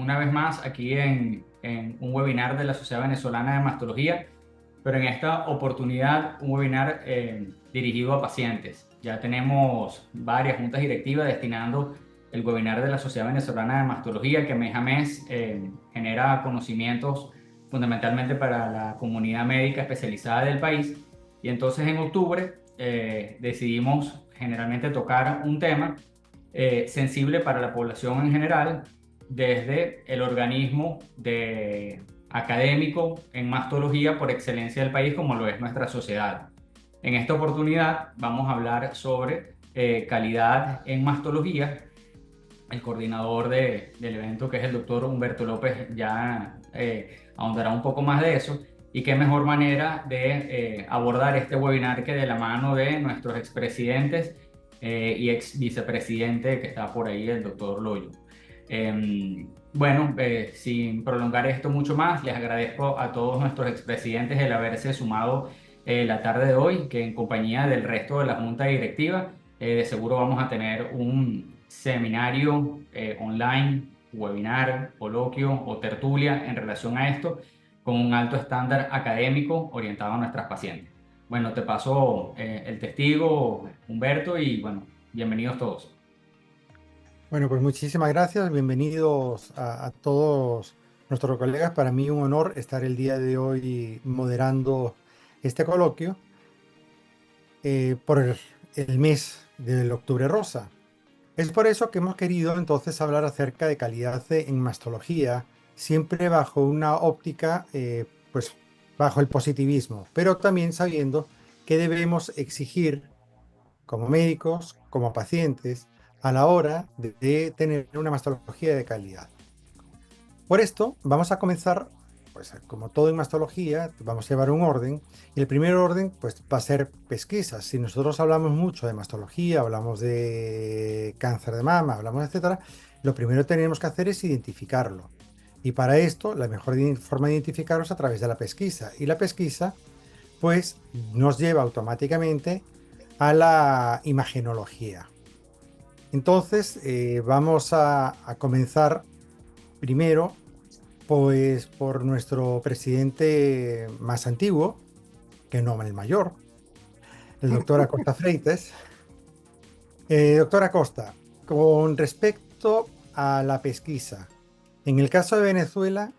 una vez más aquí en un webinar de la Sociedad Venezolana de Mastología, pero en esta oportunidad un webinar dirigido a pacientes. Ya tenemos varias juntas directivas destinando el webinar de la Sociedad Venezolana de Mastología, que mes a mes genera conocimientos fundamentalmente para la comunidad médica especializada del país. Y entonces en octubre decidimos generalmente tocar un tema sensible para la población en general desde el organismo académico en mastología por excelencia del país, como lo es nuestra sociedad. En esta oportunidad vamos a hablar sobre calidad en mastología. El coordinador del evento, que es el doctor Humberto López, ya ahondará un poco más de eso. Y qué mejor manera de abordar este webinar que de la mano de nuestros expresidentes y ex vicepresidente que está por ahí, el doctor Loyo. Bueno, sin prolongar esto mucho más, les agradezco a todos nuestros expresidentes el haberse sumado la tarde de hoy, que en compañía del resto de la junta directiva, de seguro vamos a tener un seminario online, webinar, coloquio o tertulia en relación a esto, con un alto estándar académico orientado a nuestras pacientes. Bueno, te paso el testigo, Humberto, y bueno, bienvenidos todos. Bueno, pues muchísimas gracias. Bienvenidos a todos nuestros colegas. Para mí un honor estar el día de hoy moderando este coloquio por el mes del Octubre Rosa. Es por eso que hemos querido entonces hablar acerca de calidad en mastología, siempre bajo una óptica, pues bajo el positivismo, pero también sabiendo que debemos exigir como médicos, como pacientes, a la hora de tener una mastología de calidad. Por esto, vamos a comenzar, pues como todo en mastología, vamos a llevar un orden, y el primer orden pues, va a ser pesquisas. Si nosotros hablamos mucho de mastología, hablamos de cáncer de mama, hablamos, etcétera, lo primero que tenemos que hacer es identificarlo. Y para esto, la mejor forma de identificarlo es a través de la pesquisa. Y la pesquisa, pues, nos lleva automáticamente a la imagenología. Entonces, vamos a comenzar primero, pues, por nuestro presidente más antiguo, que no el mayor, el doctor Acosta Freites. Doctor Acosta, con respecto a la pesquisa, en el caso de Venezuela,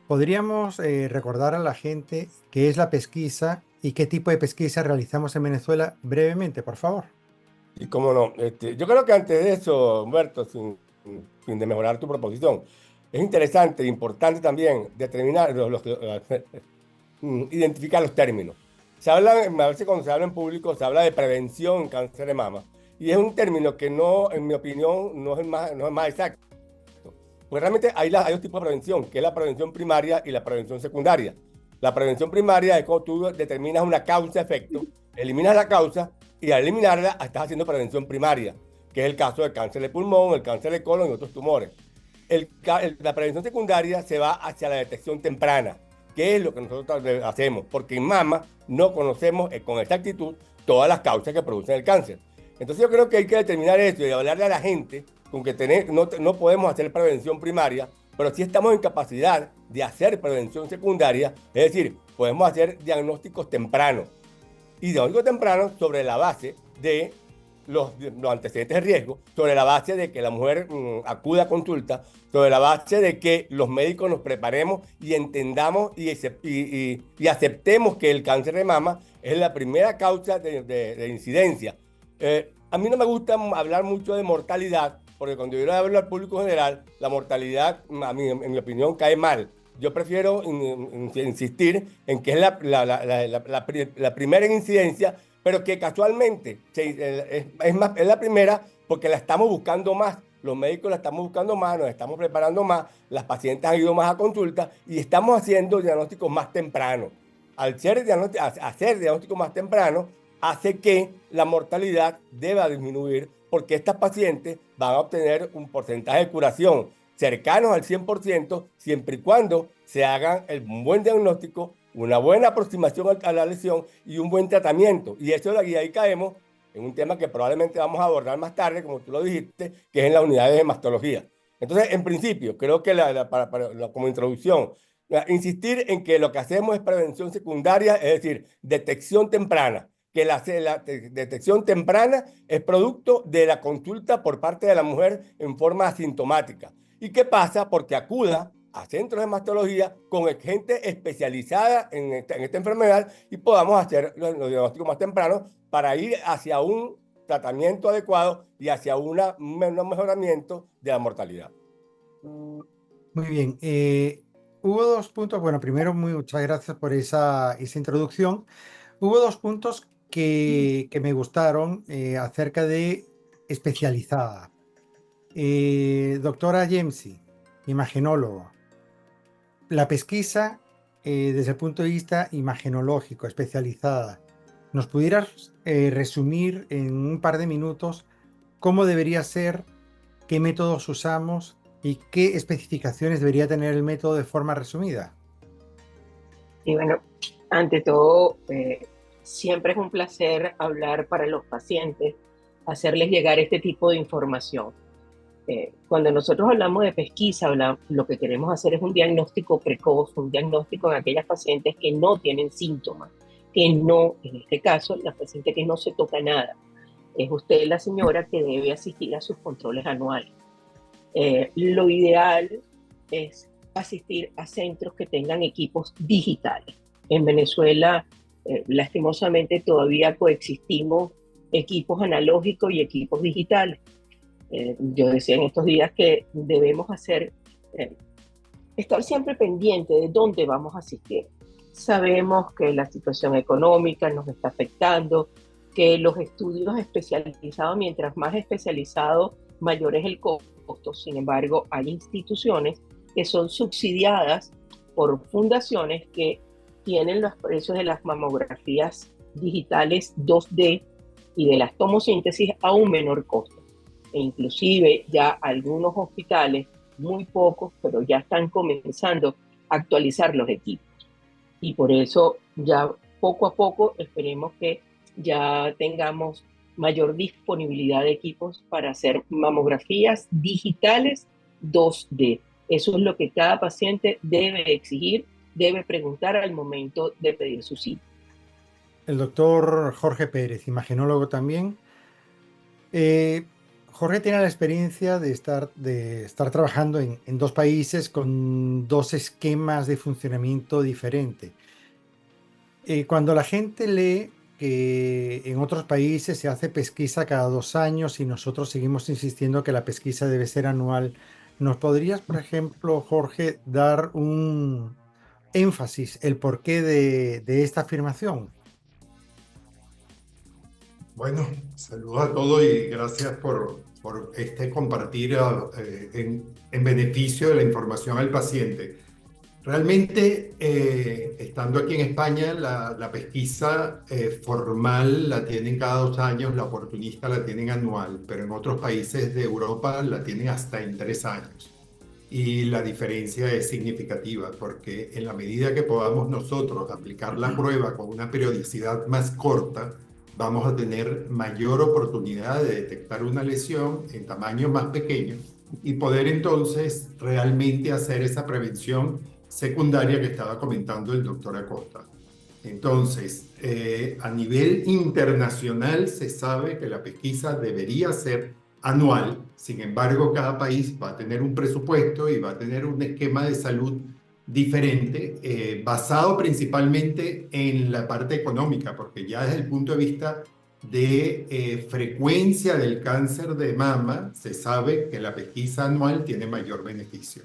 ¿podríamos recordar a la gente qué es la pesquisa y qué tipo de pesquisa realizamos en Venezuela brevemente, por favor? Y cómo no, yo creo que antes de eso, Humberto, sin de mejorar tu proposición, es interesante e importante también determinar, identificar los términos. A veces cuando se habla en público, se habla de prevención en cáncer de mama, y es un término que no, en mi opinión, no es más exacto. Pues realmente hay dos tipos de prevención, que es la prevención primaria y la prevención secundaria. La prevención primaria es cuando tú determinas una causa-efecto, eliminas la causa y al eliminarla estás haciendo prevención primaria, que es el caso del cáncer de pulmón, el cáncer de colon y otros tumores. La prevención secundaria se va hacia la detección temprana, que es lo que nosotros hacemos, porque en mama no conocemos con exactitud todas las causas que producen el cáncer. Entonces yo creo que hay que determinar esto y hablarle a la gente con que no podemos hacer prevención primaria, pero sí estamos en capacidad de hacer prevención secundaria, es decir, podemos hacer diagnósticos tempranos. Y diagnóstico temprano sobre la base de los antecedentes de riesgo, sobre la base de que la mujer acuda a consulta, sobre la base de que los médicos nos preparemos y entendamos y aceptemos que el cáncer de mama es la primera causa de incidencia. A mí no me gusta hablar mucho de mortalidad, porque cuando yo hablo al público general, la mortalidad, a mí, en mi opinión, cae mal. Yo prefiero insistir en que es la primera en incidencia, pero que casualmente es la primera porque la estamos buscando más. Los médicos la estamos buscando más, nos estamos preparando más, las pacientes han ido más a consulta y estamos haciendo diagnósticos más tempranos. Al hacer diagnósticos más tempranos, hace que la mortalidad deba disminuir porque estas pacientes van a obtener un porcentaje de curación cercanos al 100%, siempre y cuando se hagan un buen diagnóstico, una buena aproximación a la lesión y un buen tratamiento. Y ahí caemos en un tema que probablemente vamos a abordar más tarde, como tú lo dijiste, que es en las unidades de mastología. Entonces, en principio, creo que como introducción, insistir en que lo que hacemos es prevención secundaria, es decir, detección temprana, que detección temprana es producto de la consulta por parte de la mujer en forma asintomática. ¿Y qué pasa? Porque acuda a centros de mastología con gente especializada en esta enfermedad y podamos hacer los diagnósticos más tempranos para ir hacia un tratamiento adecuado y hacia un mejoramiento de la mortalidad. Muy bien. Hubo dos puntos. Bueno, primero, muchas gracias por esa introducción. Hubo dos puntos que me gustaron acerca de especializada. Doctora Yemsi, imagenólogo, la pesquisa desde el punto de vista imagenológico, especializada. ¿Nos pudieras resumir en un par de minutos cómo debería ser, qué métodos usamos y qué especificaciones debería tener el método de forma resumida? Y bueno, ante todo, siempre es un placer hablar para los pacientes, hacerles llegar este tipo de información. Cuando nosotros hablamos de pesquisa, lo que queremos hacer es un diagnóstico precoz, un diagnóstico en aquellas pacientes que no tienen síntomas, que no, en este caso, la paciente que no se toca nada. Es usted la señora que debe asistir a sus controles anuales. Lo ideal es asistir a centros que tengan equipos digitales. En Venezuela, lastimosamente, todavía coexistimos equipos analógicos y equipos digitales. Yo decía en estos días que debemos estar siempre pendiente de dónde vamos a asistir. Sabemos que la situación económica nos está afectando, que los estudios especializados, mientras más especializado, mayor es el costo. Sin embargo, hay instituciones que son subsidiadas por fundaciones que tienen los precios de las mamografías digitales 2D y de las tomosíntesis a un menor costo. E inclusive ya algunos hospitales, muy pocos, pero ya están comenzando a actualizar los equipos. Y por eso ya poco a poco esperemos que ya tengamos mayor disponibilidad de equipos para hacer mamografías digitales 2D. Eso es lo que cada paciente debe exigir, debe preguntar al momento de pedir su cita. El doctor Jorge Pérez, imagenólogo también. Jorge tiene la experiencia de estar trabajando en dos países con dos esquemas de funcionamiento diferentes. Cuando la gente lee que en otros países se hace pesquisa cada 2 años y nosotros seguimos insistiendo que la pesquisa debe ser anual, ¿nos podrías, por ejemplo, Jorge, dar un énfasis, el porqué de esta afirmación? Bueno, saludos a todos y gracias por este compartir en beneficio de la información al paciente. Realmente, estando aquí en España, la pesquisa formal la tienen cada 2 años, la oportunista la tienen anual, pero en otros países de Europa la tienen hasta en 3 años. Y la diferencia es significativa porque en la medida que podamos nosotros aplicar la prueba con una periodicidad más corta, vamos a tener mayor oportunidad de detectar una lesión en tamaños más pequeños y poder entonces realmente hacer esa prevención secundaria que estaba comentando el doctor Acosta. Entonces, a nivel internacional se sabe que la pesquisa debería ser anual. Sin embargo, cada país va a tener un presupuesto y va a tener un esquema de salud diferente, basado principalmente en la parte económica, porque ya desde el punto de vista de frecuencia del cáncer de mama, se sabe que la pesquisa anual tiene mayor beneficio.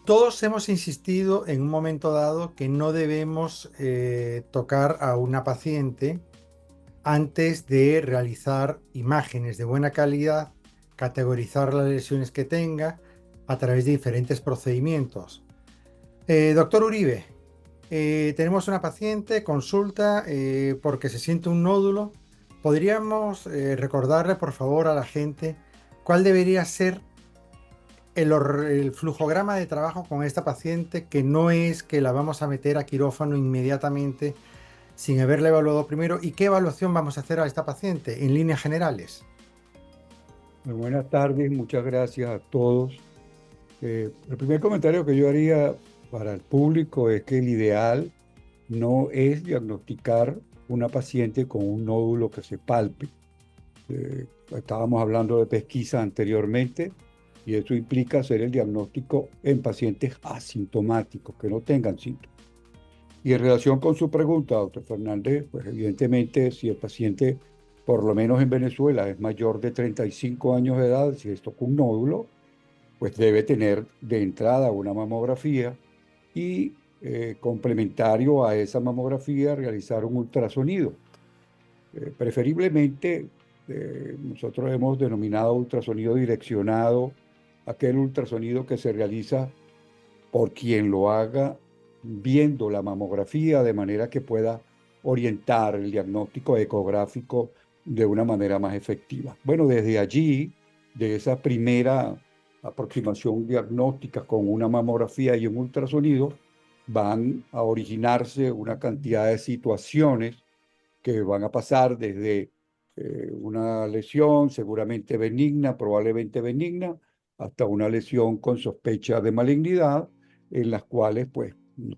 Todos hemos insistido en un momento dado que no debemos tocar a una paciente antes de realizar imágenes de buena calidad, categorizar las lesiones que tenga a través de diferentes procedimientos. Doctor Uribe, tenemos una paciente, consulta porque se siente un nódulo. ¿Podríamos recordarle, por favor, a la gente cuál debería ser el flujograma de trabajo con esta paciente, que no es que la vamos a meter a quirófano inmediatamente sin haberla evaluado primero, y qué evaluación vamos a hacer a esta paciente en líneas generales? Buenas tardes, muchas gracias a todos. El primer comentario que yo haría para el público es que el ideal no es diagnosticar una paciente con un nódulo que se palpe. Estábamos hablando de pesquisa anteriormente y eso implica hacer el diagnóstico en pacientes asintomáticos, que no tengan síntomas. Y en relación con su pregunta, doctor Fernández, pues evidentemente si el paciente, por lo menos en Venezuela, es mayor de 35 años de edad, si esto con un nódulo, pues debe tener de entrada una mamografía y complementario a esa mamografía realizar un ultrasonido. Preferiblemente, nosotros hemos denominado ultrasonido direccionado, aquel ultrasonido que se realiza por quien lo haga viendo la mamografía de manera que pueda orientar el diagnóstico ecográfico de una manera más efectiva. Bueno, desde allí, de esa primera aproximación diagnóstica con una mamografía y un ultrasonido, van a originarse una cantidad de situaciones que van a pasar desde una lesión seguramente benigna, probablemente benigna, hasta una lesión con sospecha de malignidad, en las cuales, pues, no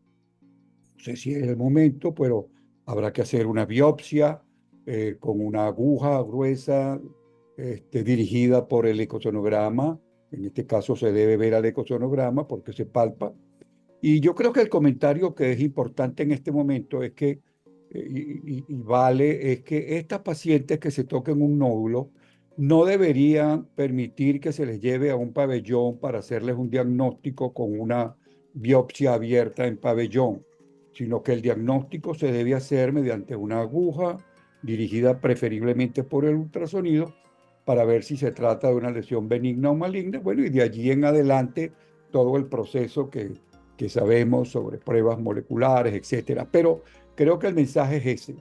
sé si es el momento, pero habrá que hacer una biopsia con una aguja gruesa dirigida por el ecosonograma. En este caso se debe ver al ecosonograma porque se palpa. Y yo creo que el comentario que es importante en este momento es que, vale, es que estas pacientes que se toquen un nódulo no deberían permitir que se les lleve a un pabellón para hacerles un diagnóstico con una biopsia abierta en pabellón, sino que el diagnóstico se debe hacer mediante una aguja dirigida preferiblemente por el ultrasonido para ver si se trata de una lesión benigna o maligna. Bueno, y de allí en adelante todo el proceso que sabemos sobre pruebas moleculares, etcétera. Pero creo que el mensaje es ese: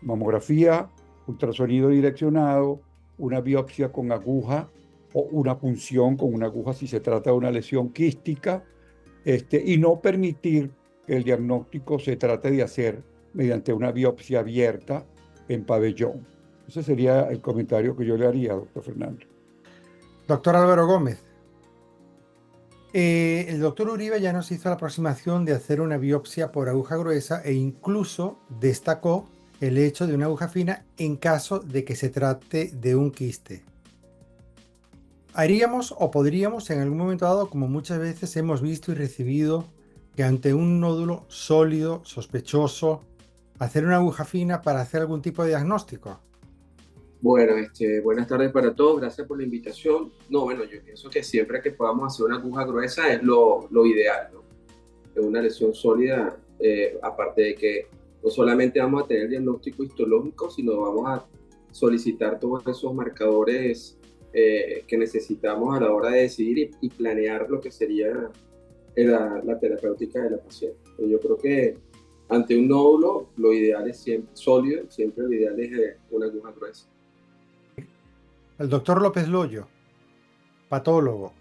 mamografía, ultrasonido direccionado, una biopsia con aguja o una punción con una aguja si se trata de una lesión quística, y no permitir que el diagnóstico se trate de hacer mediante una biopsia abierta en pabellón. Ese sería el comentario que yo le haría, doctor Fernando. Doctor Álvaro Gómez, el doctor Uribe ya nos hizo la aproximación de hacer una biopsia por aguja gruesa e incluso destacó el hecho de una aguja fina en caso de que se trate de un quiste. ¿Haríamos o podríamos en algún momento dado, como muchas veces hemos visto y recibido, que ante un nódulo sólido, sospechoso, hacer una aguja fina para hacer algún tipo de diagnóstico? Bueno, buenas tardes para todos, gracias por la invitación. No, bueno, yo pienso que siempre que podamos hacer una aguja gruesa es lo ideal, ¿no? Es una lesión sólida, aparte de que no solamente vamos a tener el diagnóstico histológico, sino vamos a solicitar todos esos marcadores que necesitamos a la hora de decidir y planear lo que sería la terapéutica de la paciente. Yo creo que ante un nódulo lo ideal es siempre sólido, siempre lo ideal es una aguja gruesa. El doctor López Loyo, patólogo.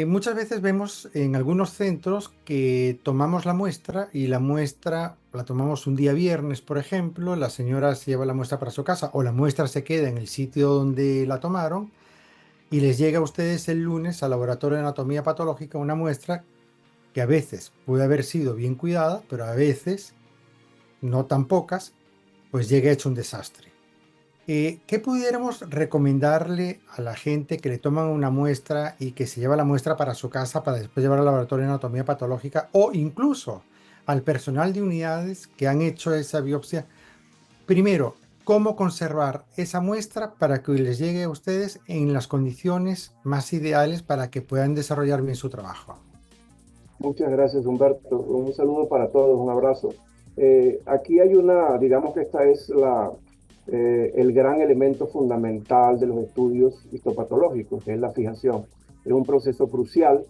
Muchas veces vemos en algunos centros que tomamos la muestra y la muestra la tomamos un día viernes, por ejemplo, la señora se lleva la muestra para su casa o la muestra se queda en el sitio donde la tomaron y les llega a ustedes el lunes al laboratorio de anatomía patológica una muestra que a veces puede haber sido bien cuidada, pero a veces, no tan pocas, pues llega hecho un desastre. ¿Qué pudiéramos recomendarle a la gente que le toman una muestra y que se lleva la muestra para su casa para después llevar al laboratorio de anatomía patológica o incluso al personal de unidades que han hecho esa biopsia? Primero, ¿cómo conservar esa muestra para que les llegue a ustedes en las condiciones más ideales para que puedan desarrollar bien su trabajo? Muchas gracias, Humberto. Un saludo para todos, un abrazo. Aquí hay digamos que esta es el gran elemento fundamental de los estudios histopatológicos, que es la fijación. Es un proceso crucial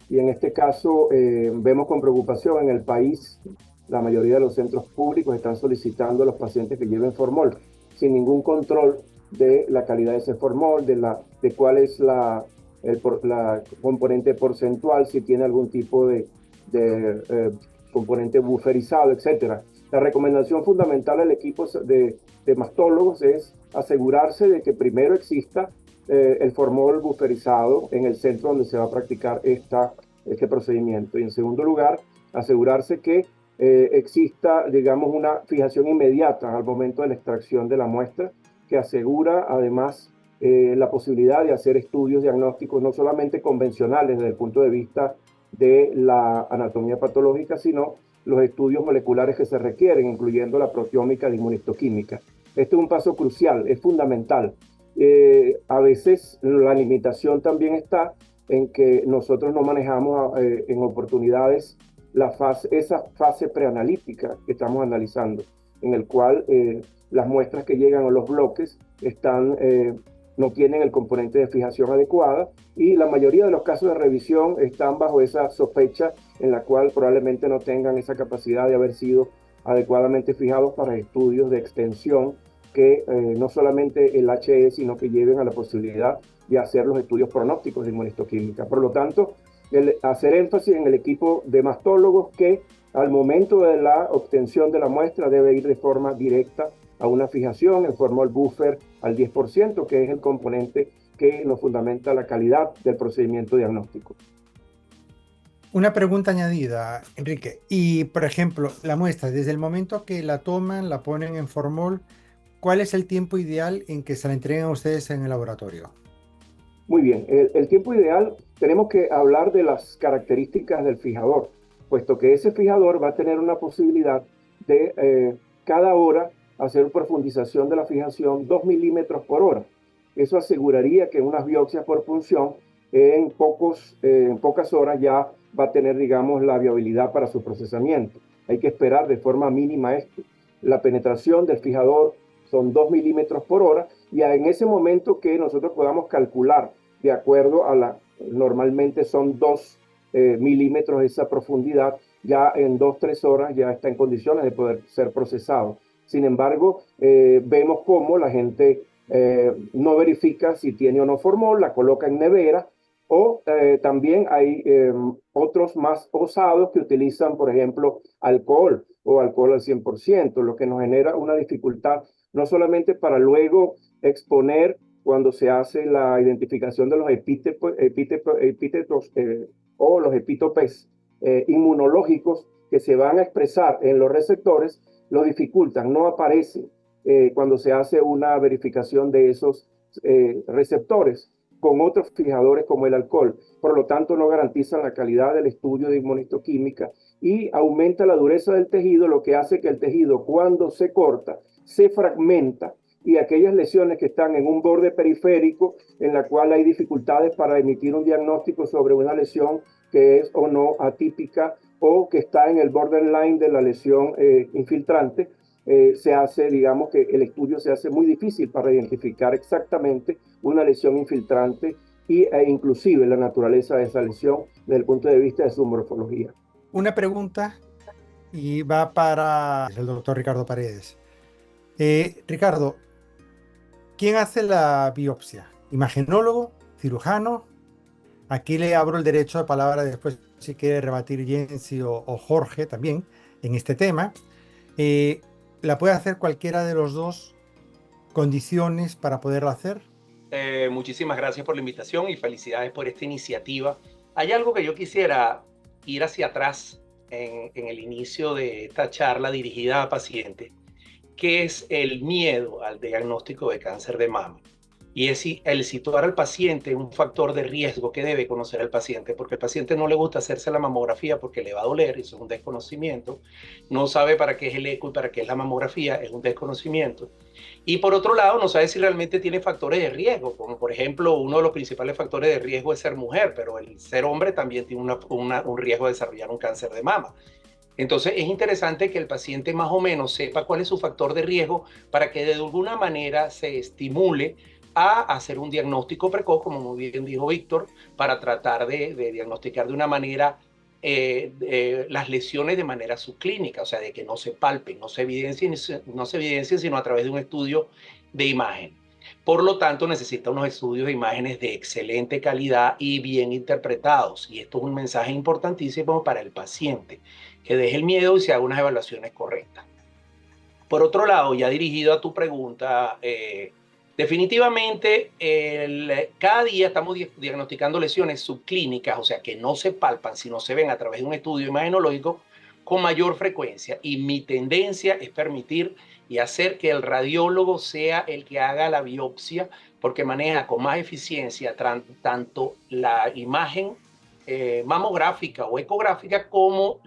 y en este caso vemos con preocupación en el país, la mayoría de los centros públicos están solicitando a los pacientes que lleven formol, sin ningún control de la calidad de ese formol, de cuál es la componente porcentual, si tiene algún tipo de componente buferizado, etc. La recomendación fundamental al equipo de mastólogos es asegurarse de que primero exista el formol buferizado en el centro donde se va a practicar este procedimiento. Y en segundo lugar, asegurarse que exista, digamos, una fijación inmediata al momento de la extracción de la muestra, que asegura además la posibilidad de hacer estudios diagnósticos no solamente convencionales desde el punto de vista de la anatomía patológica, sino los estudios moleculares que se requieren, incluyendo la proteómica y inmunistoquímica. Este es un paso crucial, es fundamental. A veces la limitación también está en que nosotros no manejamos en oportunidades esa fase preanalítica que estamos analizando, en el cual las muestras que llegan a los bloques no tienen el componente de fijación adecuada, y la mayoría de los casos de revisión están bajo esa sospecha en la cual probablemente no tengan esa capacidad de haber sido adecuadamente fijados para estudios de extensión que no solamente el HE, sino que lleven a la posibilidad de hacer los estudios pronósticos de inmunistoquímica. Por lo tanto, hacer énfasis en el equipo de mastólogos que al momento de la obtención de la muestra debe ir de forma directa a una fijación en formol buffer al 10%, que es el componente que nos fundamenta la calidad del procedimiento diagnóstico. Una pregunta añadida, Enrique. Y, por ejemplo, la muestra, desde el momento que la toman, la ponen en formol, ¿cuál es el tiempo ideal en que se la entreguen a ustedes en el laboratorio? Muy bien, el tiempo ideal, tenemos que hablar de las características del fijador, puesto que ese fijador va a tener una posibilidad de cada hora hacer profundización de la fijación 2 milímetros por hora. Eso aseguraría que unas biopsias por punción en pocas horas ya va a tener, digamos, la viabilidad para su procesamiento. Hay que esperar de forma mínima esto. La penetración del fijador son 2 milímetros por hora, y en ese momento que nosotros podamos calcular de acuerdo a normalmente son 2 milímetros esa profundidad, ya en 2-3 horas ya está en condiciones de poder ser procesado. Sin embargo, vemos cómo la gente no verifica si tiene o no formol, la coloca en nevera, o también hay otros más osados que utilizan, por ejemplo, alcohol o alcohol al 100%, lo que nos genera una dificultad no solamente para luego exponer cuando se hace la identificación de los epítetos o los epítopes inmunológicos que se van a expresar en los receptores, lo dificultan, no aparecen cuando se hace una verificación de esos receptores con otros fijadores como el alcohol. Por lo tanto, no garantizan la calidad del estudio de inmunistoquímica y aumenta la dureza del tejido, lo que hace que el tejido, cuando se corta, se fragmenta, y aquellas lesiones que están en un borde periférico en la cual hay dificultades para emitir un diagnóstico sobre una lesión que es o no atípica o que está en el borderline de la lesión infiltrante, se hace, digamos que el estudio se hace muy difícil para identificar exactamente una lesión infiltrante e inclusive la naturaleza de esa lesión desde el punto de vista de su morfología. Una pregunta y va para el doctor Ricardo Paredes. Ricardo, ¿quién hace la biopsia? ¿Imagenólogo? ¿Cirujano? Aquí le abro el derecho de palabra después si quiere rebatir Jensi o Jorge también en este tema. ¿La puede hacer cualquiera de los dos? ¿Condiciones para poderla hacer? Muchísimas gracias por la invitación y felicidades por esta iniciativa. Hay algo que yo quisiera ir hacia atrás en el inicio de esta charla dirigida a pacientes, que es el miedo al diagnóstico de cáncer de mama. Y es el situar al paciente en un factor de riesgo que debe conocer el paciente, porque al paciente no le gusta hacerse la mamografía porque le va a doler, eso es un desconocimiento. No sabe para qué es el eco y para qué es la mamografía, es un desconocimiento. Y por otro lado, no sabe si realmente tiene factores de riesgo, como por ejemplo, uno de los principales factores de riesgo es ser mujer, pero el ser hombre también tiene un riesgo de desarrollar un cáncer de mama. Entonces es interesante que el paciente más o menos sepa cuál es su factor de riesgo para que de alguna manera se estimule a hacer un diagnóstico precoz, como muy bien dijo Víctor, para tratar de diagnosticar de una manera las lesiones de manera subclínica, o sea, de que no se palpen, no se evidencien, sino a través de un estudio de imagen. Por lo tanto, necesita unos estudios de imágenes de excelente calidad y bien interpretados. Y esto es un mensaje importantísimo para el paciente, que deje el miedo y se haga unas evaluaciones correctas. Por otro lado, ya dirigido a tu pregunta, Definitivamente, cada día estamos diagnosticando lesiones subclínicas, o sea, que no se palpan, sino se ven a través de un estudio imagenológico con mayor frecuencia. Y mi tendencia es permitir y hacer que el radiólogo sea el que haga la biopsia, porque maneja con más eficiencia tanto la imagen mamográfica o ecográfica como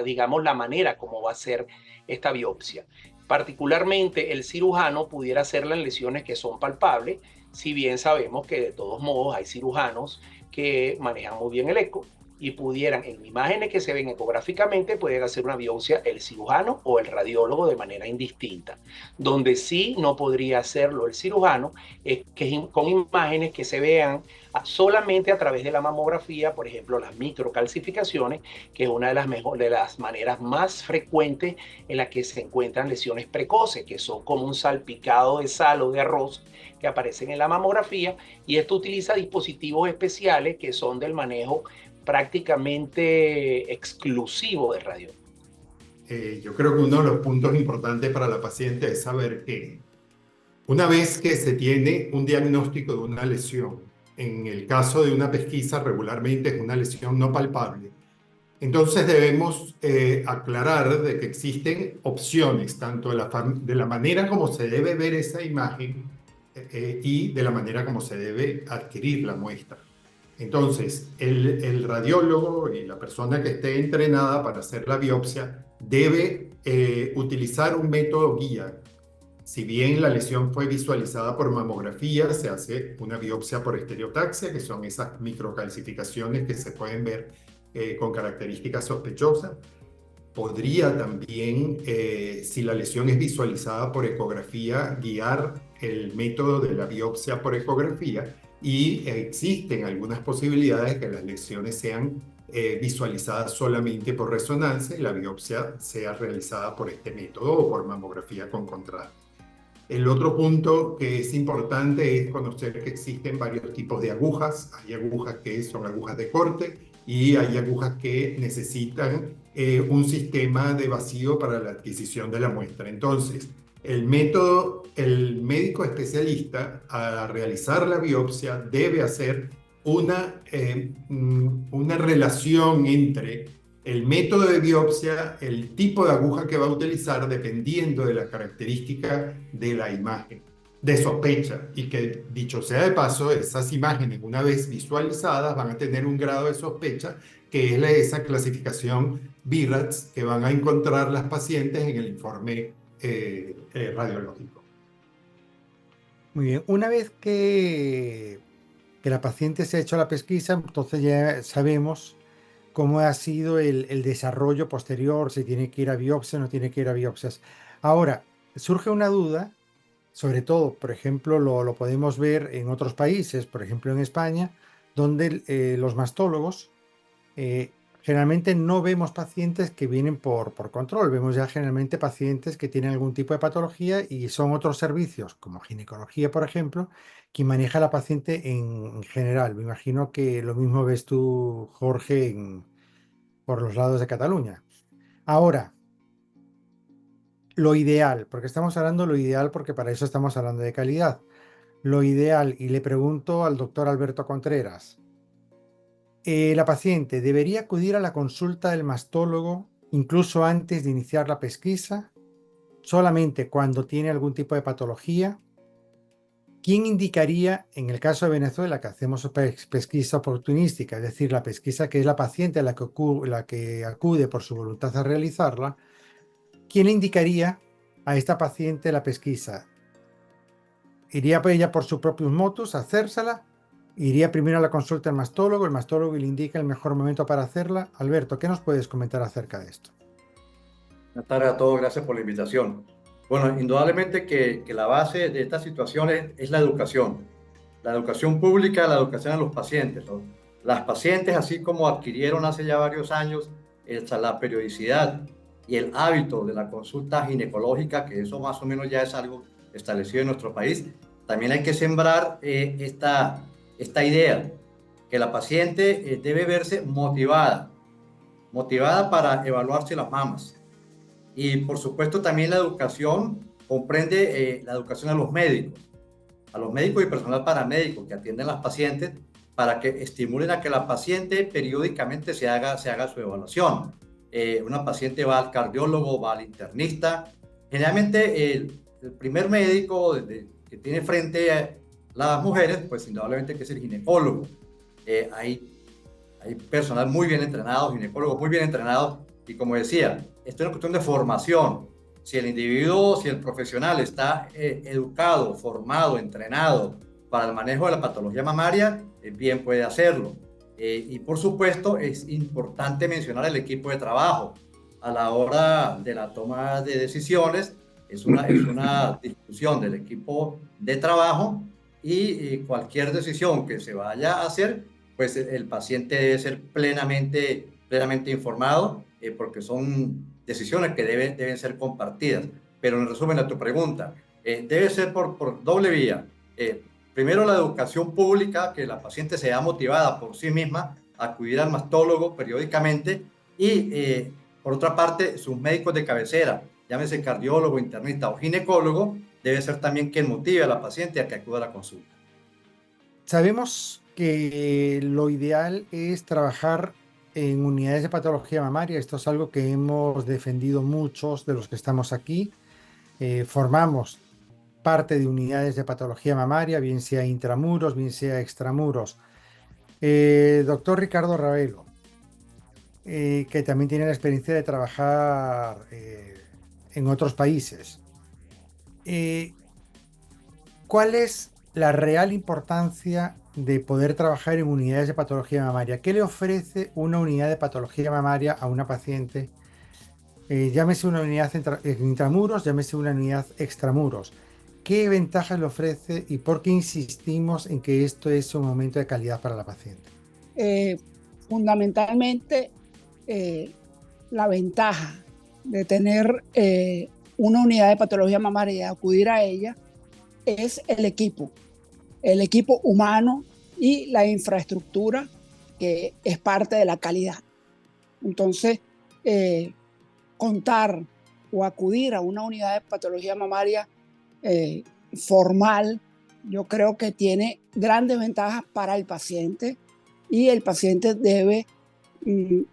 digamos, la manera como va a ser esta biopsia. Particularmente el cirujano pudiera hacerla en lesiones que son palpables, si bien sabemos que de todos modos hay cirujanos que manejan muy bien el eco y pudieran, en imágenes que se ven ecográficamente, pueden hacer una biopsia el cirujano o el radiólogo de manera indistinta. Donde sí no podría hacerlo el cirujano es que con imágenes que se vean solamente a través de la mamografía, por ejemplo, las microcalcificaciones, que es una de las maneras más frecuentes en la que se encuentran lesiones precoces, que son como un salpicado de sal o de arroz que aparecen en la mamografía, y esto utiliza dispositivos especiales que son del manejo prácticamente exclusivo de radio. Yo creo que uno de los puntos importantes para la paciente es saber que una vez que se tiene un diagnóstico de una lesión, en el caso de una pesquisa regularmente es una lesión no palpable, entonces debemos aclarar de que existen opciones, tanto de la manera como se debe ver esa imagen y de la manera como se debe adquirir la muestra. Entonces, el radiólogo y la persona que esté entrenada para hacer la biopsia debe utilizar un método guía. Si bien la lesión fue visualizada por mamografía, se hace una biopsia por estereotaxia, que son esas microcalcificaciones que se pueden ver con características sospechosas. Podría también, si la lesión es visualizada por ecografía, guiar el método de la biopsia por ecografía, y existen algunas posibilidades de que las lesiones sean visualizadas solamente por resonancia y la biopsia sea realizada por este método o por mamografía con contraste. El otro punto que es importante es conocer que existen varios tipos de agujas. Hay agujas que son agujas de corte y hay agujas que necesitan un sistema de vacío para la adquisición de la muestra. Entonces, el médico especialista al realizar la biopsia debe hacer una relación entre el método de biopsia, el tipo de aguja que va a utilizar dependiendo de la característica de la imagen de sospecha, y que, dicho sea de paso, esas imágenes una vez visualizadas van a tener un grado de sospecha que es esa clasificación BIRATS que van a encontrar las pacientes en el informe radiológico. Muy bien, una vez que la paciente se ha hecho la pesquisa, entonces ya sabemos cómo ha sido el desarrollo posterior, si tiene que ir a biopsia o no tiene que ir a biopsias. Ahora, surge una duda, sobre todo, por ejemplo, lo podemos ver en otros países, por ejemplo en España, donde los mastólogos generalmente no vemos pacientes que vienen por control, vemos ya generalmente pacientes que tienen algún tipo de patología y son otros servicios, como ginecología, por ejemplo, quien maneja a la paciente en general. Me imagino que lo mismo ves tú, Jorge, por los lados de Cataluña. Ahora, lo ideal, porque estamos hablando de lo ideal, porque para eso estamos hablando de calidad. Lo ideal, y le pregunto al doctor Alberto Contreras, la paciente debería acudir a la consulta del mastólogo incluso antes de iniciar la pesquisa, solamente cuando tiene algún tipo de patología. ¿Quién indicaría, en el caso de Venezuela, que hacemos pesquisa oportunística, es decir, la pesquisa que es la paciente la que acude por su voluntad a realizarla, quién le indicaría a esta paciente la pesquisa? ¿Iría ella por sus propios motus a hacérsela? ¿Iría primero a la consulta del mastólogo? ¿El mastólogo le indica el mejor momento para hacerla? Alberto, ¿qué nos puedes comentar acerca de esto? Buenas tardes a todos, gracias por la invitación. Bueno, indudablemente que la base de estas situaciones es la educación pública, la educación a los pacientes, ¿no? Las pacientes, así como adquirieron hace ya varios años la periodicidad y el hábito de la consulta ginecológica, que eso más o menos ya es algo establecido en nuestro país, también hay que sembrar esta idea, que la paciente debe verse motivada para evaluarse las mamas. Y por supuesto también la educación comprende la educación a los médicos y personal paramédico que atienden a las pacientes para que estimulen a que la paciente periódicamente se haga su evaluación. Una paciente va al cardiólogo, va al internista. Generalmente el primer médico que tiene frente a las mujeres, pues indudablemente que es el ginecólogo. Hay personal muy bien entrenado, ginecólogos muy bien entrenados, y como decía, esto es una cuestión de formación. Si el individuo, si el profesional está educado, formado, entrenado para el manejo de la patología mamaria, bien puede hacerlo. Y por supuesto es importante mencionar el equipo de trabajo. A la hora de la toma de decisiones, es una discusión del equipo de trabajo, y cualquier decisión que se vaya a hacer, pues el paciente debe ser plenamente informado, porque son decisiones que deben ser compartidas. Pero en resumen a tu pregunta, debe ser por doble vía. Primero, la educación pública, que la paciente sea motivada por sí misma a acudir al mastólogo periódicamente, y por otra parte, sus médicos de cabecera, llámese cardiólogo, internista o ginecólogo, debe ser también quien motive a la paciente a que acuda a la consulta. Sabemos que lo ideal es trabajar en unidades de patología mamaria. Esto es algo que hemos defendido muchos de los que estamos aquí. Formamos parte de unidades de patología mamaria, bien sea intramuros, bien sea extramuros. Doctor Ricardo Ravelo, que también tiene la experiencia de trabajar en otros países. ¿Cuál es la real importancia de poder trabajar en unidades de patología mamaria? ¿Qué le ofrece una unidad de patología mamaria a una paciente? Llámese una unidad intramuros, llámese una unidad extramuros. ¿Qué ventajas le ofrece y por qué insistimos en que esto es un aumento de calidad para la paciente? Fundamentalmente, la ventaja de tener una unidad de patología mamaria y de acudir a ella es el equipo humano y la infraestructura, que es parte de la calidad. Entonces, contar o acudir a una unidad de patología mamaria formal, yo creo que tiene grandes ventajas para el paciente, y el paciente debe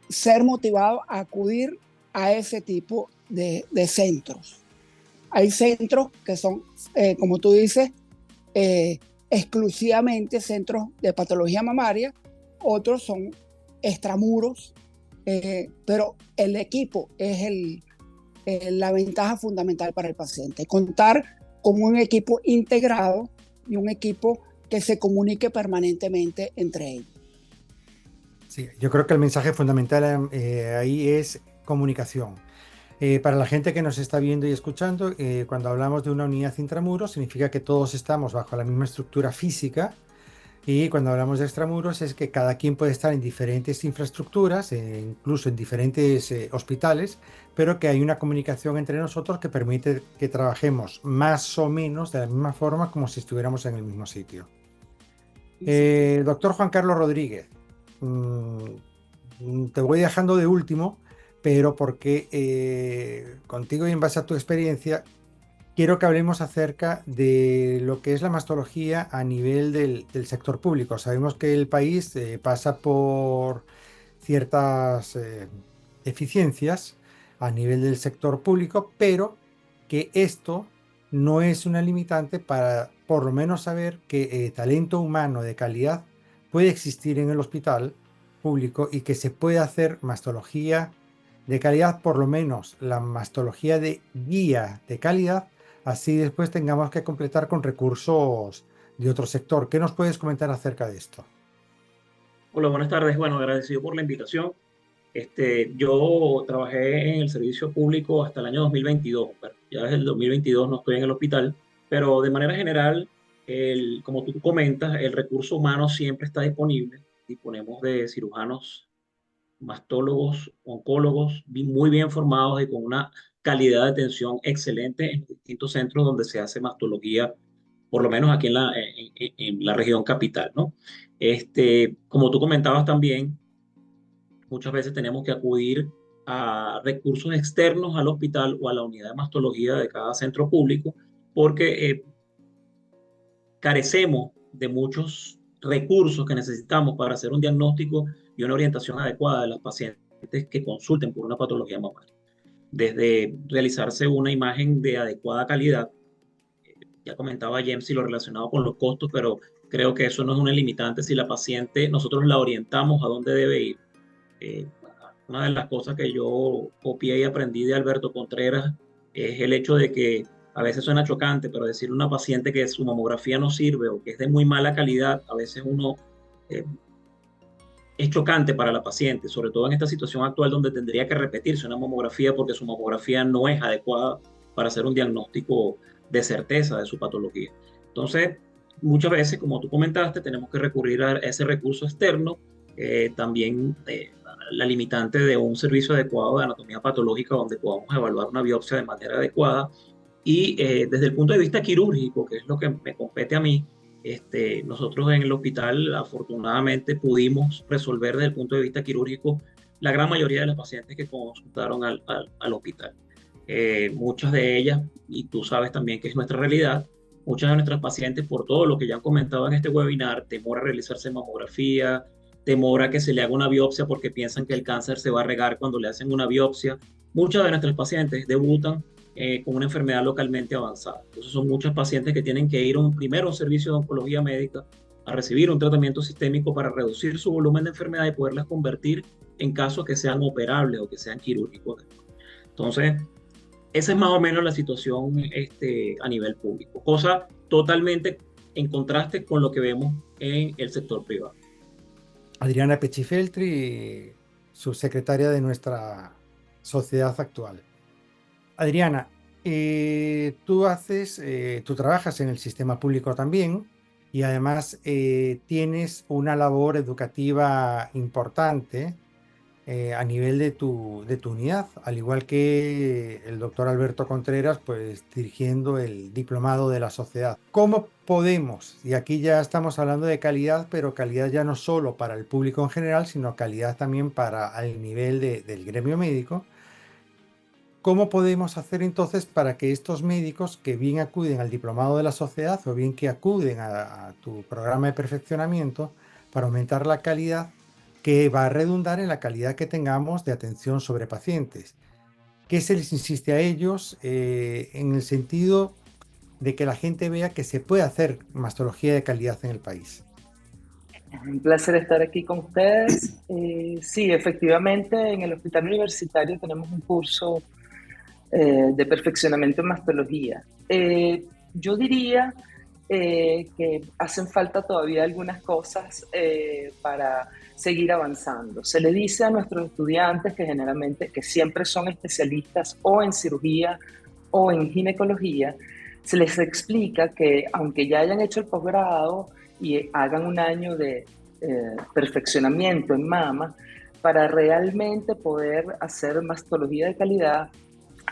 ser motivado a acudir a ese tipo de centros. Hay centros que son, como tú dices, exclusivamente centros de patología mamaria, otros son extramuros, pero el equipo es la ventaja fundamental para el paciente. Contar con un equipo integrado y un equipo que se comunique permanentemente entre ellos. Sí, yo creo que el mensaje fundamental ahí es comunicación. Para la gente que nos está viendo y escuchando, cuando hablamos de una unidad intramuros, significa que todos estamos bajo la misma estructura física, y cuando hablamos de extramuros es que cada quien puede estar en diferentes infraestructuras, incluso en diferentes hospitales, pero que hay una comunicación entre nosotros que permite que trabajemos más o menos de la misma forma, como si estuviéramos en el mismo sitio. Doctor Juan Carlos Rodríguez, te voy dejando de último, pero porque contigo y en base a tu experiencia quiero que hablemos acerca de lo que es la mastología a nivel del sector público. Sabemos que el país pasa por ciertas deficiencias a nivel del sector público, pero que esto no es una limitante para por lo menos saber que talento humano de calidad puede existir en el hospital público y que se puede hacer mastología de calidad, por lo menos la mastología de guía de calidad, así después tengamos que completar con recursos de otro sector. ¿Qué nos puedes comentar acerca de esto? Hola, buenas tardes. Bueno, agradecido por la invitación. Yo trabajé en el servicio público hasta el año 2022. Pero ya desde el 2022 no estoy en el hospital, pero de manera general, como tú comentas, el recurso humano siempre está disponible. Disponemos de cirujanos, mastólogos, oncólogos, muy bien formados y con una calidad de atención excelente en los distintos centros donde se hace mastología, por lo menos aquí en la región capital, ¿no? Como tú comentabas también, muchas veces tenemos que acudir a recursos externos al hospital o a la unidad de mastología de cada centro público, porque carecemos de muchos recursos que necesitamos para hacer un diagnóstico y una orientación adecuada de las pacientes que consulten por una patología mamaria. Desde realizarse una imagen de adecuada calidad, ya comentaba James y lo relacionado con los costos, pero creo que eso no es una limitante si la paciente, nosotros la orientamos a dónde debe ir. Una de las cosas que yo copié y aprendí de Alberto Contreras es el hecho de que a veces suena chocante, pero decirle a una paciente que su mamografía no sirve o que es de muy mala calidad, a veces es chocante para la paciente, sobre todo en esta situación actual donde tendría que repetirse una mamografía porque su mamografía no es adecuada para hacer un diagnóstico de certeza de su patología. Entonces, muchas veces, como tú comentaste, tenemos que recurrir a ese recurso externo, también la limitante de un servicio adecuado de anatomía patológica donde podamos evaluar una biopsia de manera adecuada y desde el punto de vista quirúrgico, que es lo que me compete a mí, nosotros en el hospital afortunadamente pudimos resolver desde el punto de vista quirúrgico la gran mayoría de las pacientes que consultaron al hospital. Muchas de ellas, y tú sabes también que es nuestra realidad, muchas de nuestras pacientes, por todo lo que ya han comentado en este webinar, temor a realizarse mamografía, temor a que se le haga una biopsia porque piensan que el cáncer se va a regar cuando le hacen una biopsia. Muchas de nuestras pacientes debutan con una enfermedad localmente avanzada. Entonces son muchas pacientes que tienen que ir primero a un servicio de oncología médica a recibir un tratamiento sistémico para reducir su volumen de enfermedad y poderlas convertir en casos que sean operables o que sean quirúrgicos. Entonces, esa es más o menos la situación a nivel público, cosa totalmente en contraste con lo que vemos en el sector privado. Adriana Peccifeltri, subsecretaria de nuestra sociedad actual. Adriana, tú trabajas en el sistema público también y además tienes una labor educativa importante a nivel de tu unidad, al igual que el doctor Alberto Contreras, pues dirigiendo el diplomado de la sociedad. ¿Cómo podemos, y aquí ya estamos hablando de calidad, pero calidad ya no solo para el público en general, sino calidad también para el nivel del gremio médico? ¿Cómo podemos hacer entonces para que estos médicos que bien acuden al diplomado de la sociedad o bien que acuden a tu programa de perfeccionamiento para aumentar la calidad, que va a redundar en la calidad que tengamos de atención sobre pacientes? ¿Qué se les insiste a ellos en el sentido de que la gente vea que se puede hacer mastología de calidad en el país? Un placer estar aquí con ustedes. Sí, efectivamente, en el Hospital Universitario tenemos un curso de perfeccionamiento en mastología. Yo diría que hacen falta todavía algunas cosas para seguir avanzando. Se le dice a nuestros estudiantes que generalmente, que siempre son especialistas o en cirugía o en ginecología, se les explica que aunque ya hayan hecho el posgrado y hagan un año de perfeccionamiento en mama, para realmente poder hacer mastología de calidad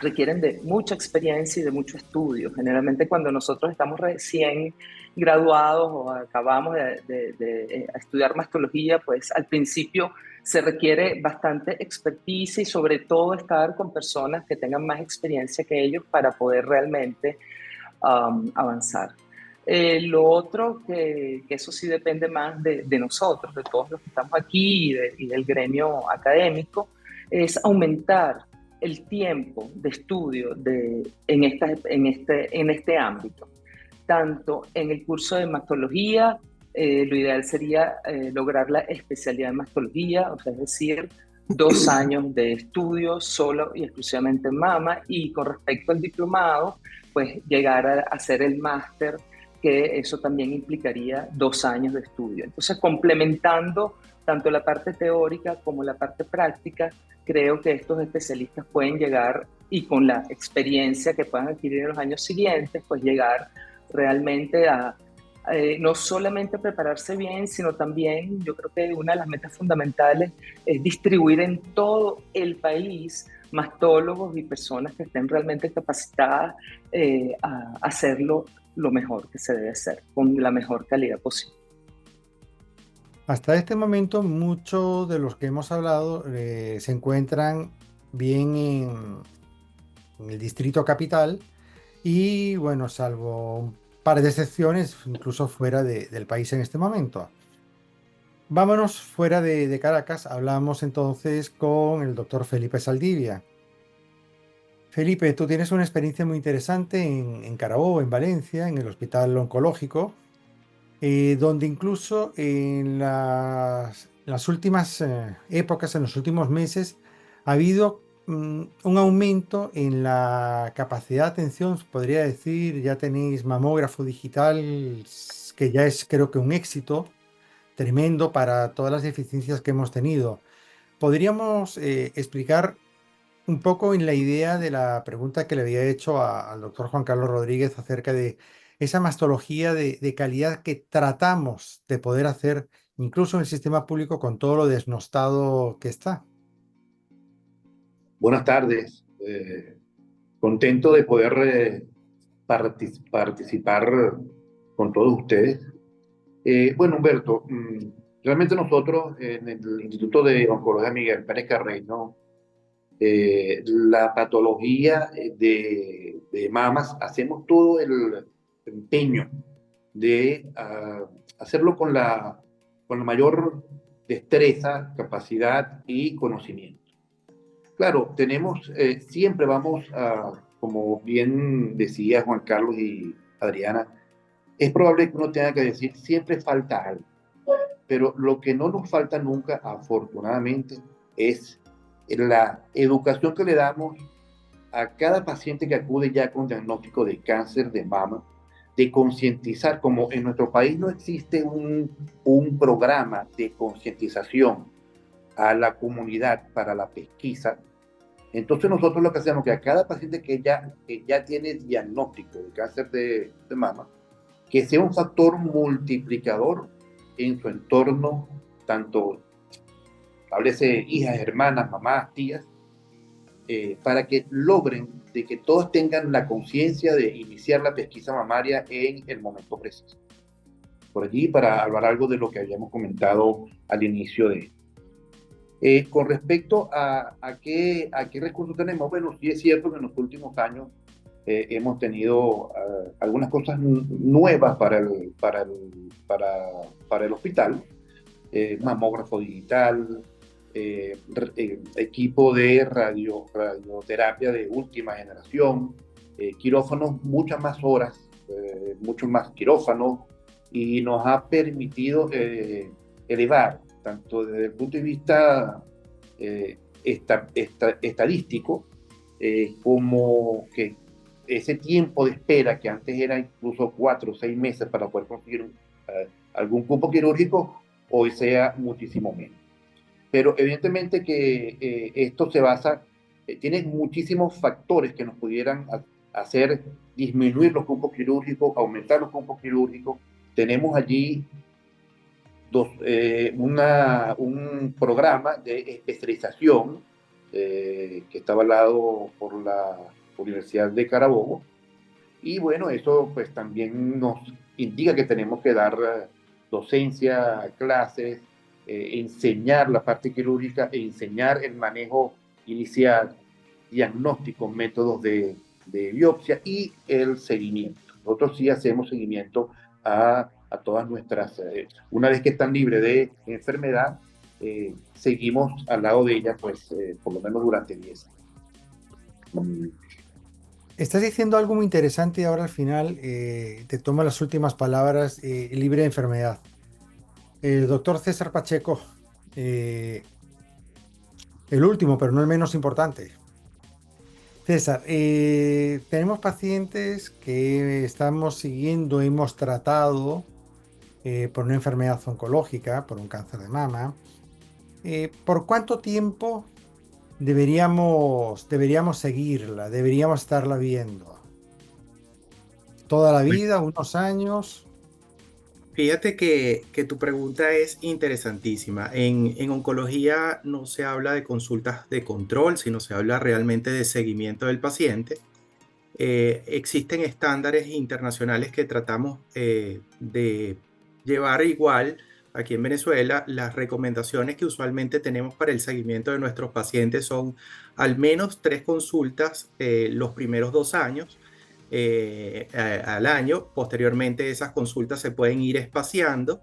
requieren de mucha experiencia y de mucho estudio. Generalmente cuando nosotros estamos recién graduados o acabamos de estudiar mastología, pues al principio se requiere bastante experticia y sobre todo estar con personas que tengan más experiencia que ellos para poder realmente avanzar. Lo otro, que eso sí depende más de nosotros, de todos los que estamos aquí y del gremio académico, es aumentar el tiempo de estudio en este ámbito. Tanto en el curso de mastología, lo ideal sería lograr la especialidad en mastología, o sea, es decir, 2 años de estudio solo y exclusivamente en mama, y con respecto al diplomado, pues llegar a hacer el máster, que eso también implicaría 2 años de estudio. Entonces, complementando tanto la parte teórica como la parte práctica, creo que estos especialistas pueden llegar, y con la experiencia que puedan adquirir en los años siguientes, pues llegar realmente a no solamente prepararse bien, sino también, yo creo que una de las metas fundamentales es distribuir en todo el país mastólogos y personas que estén realmente capacitadas a hacerlo lo mejor que se debe hacer, con la mejor calidad posible. Hasta este momento, muchos de los que hemos hablado se encuentran bien en el distrito capital y, bueno, salvo un par de excepciones, incluso fuera del país en este momento. Vámonos fuera de Caracas. Hablamos entonces con el doctor Felipe Saldivia. Felipe, tú tienes una experiencia muy interesante en Carabobo, en Valencia, en el Hospital Oncológico, donde incluso en las últimas épocas, en los últimos meses, ha habido un aumento en la capacidad de atención, podría decir. Ya tenéis mamógrafo digital, que ya es, creo que, un éxito tremendo para todas las deficiencias que hemos tenido. ¿Podríamos explicar un poco en la idea de la pregunta que le había hecho al doctor Juan Carlos Rodríguez acerca de esa mastología de calidad que tratamos de poder hacer incluso en el sistema público con todo lo desnostado que está? Buenas tardes. Contento de poder participar con todos ustedes. Bueno, Humberto, realmente nosotros en el Instituto de Oncología Miguel Pérez Carreño, la patología de mamas, hacemos todo el empeño de hacerlo con la mayor destreza, capacidad y conocimiento. Claro, tenemos, siempre vamos a, como bien decía Juan Carlos y Adriana, es probable que uno tenga que decir, siempre falta algo, pero lo que no nos falta nunca, afortunadamente, es la educación que le damos a cada paciente que acude ya con diagnóstico de cáncer de mama, de concientizar. Como en nuestro país no existe un programa de concientización a la comunidad para la pesquisa, entonces nosotros lo que hacemos es que a cada paciente que ya tiene diagnóstico de cáncer de mama, que sea un factor multiplicador en su entorno, tanto, háblese hijas, hermanas, mamás, tías, para que logren de que todos tengan la conciencia de iniciar la pesquisa mamaria en el momento preciso. Por allí, para hablar algo de lo que habíamos comentado al inicio de con respecto a qué recursos tenemos, bueno, sí es cierto que en los últimos años hemos tenido algunas cosas nuevas para el hospital, mamógrafo digital, equipo de radioterapia de última generación, quirófanos, muchas más horas, muchos más quirófanos, y nos ha permitido elevar, tanto desde el punto de vista estadístico, como que ese tiempo de espera, que antes era incluso 4 o 6 meses para poder conseguir algún cupo quirúrgico, hoy sea muchísimo menos. Pero evidentemente que esto se basa, tiene muchísimos factores que nos pudieran hacer disminuir los cupos quirúrgicos, aumentar los cupos quirúrgicos. Tenemos allí un programa de especialización que está avalado por la Universidad de Carabobo, y bueno, eso pues también nos indica que tenemos que dar docencia, clases, enseñar la parte quirúrgica, enseñar el manejo inicial, diagnóstico, métodos de biopsia y el seguimiento. Nosotros sí hacemos seguimiento a todas nuestras, una vez que están libres de enfermedad, seguimos al lado de ellas, pues, por lo menos durante 10 años. Estás diciendo algo muy interesante y ahora al final te tomo las últimas palabras, libre de enfermedad. El doctor César Pacheco, el último, pero no el menos importante. César, tenemos pacientes que estamos siguiendo, hemos tratado por una enfermedad oncológica, por un cáncer de mama. ¿Por cuánto tiempo deberíamos seguirla, deberíamos estarla viendo? ¿Toda la vida, unos años? Fíjate que tu pregunta es interesantísima. En oncología no se habla de consultas de control, sino se habla realmente de seguimiento del paciente. Existen estándares internacionales que tratamos de llevar igual aquí en Venezuela, las recomendaciones que usualmente tenemos para el seguimiento de nuestros pacientes son al menos 3 consultas los primeros 2 años al año. Posteriormente, esas consultas se pueden ir espaciando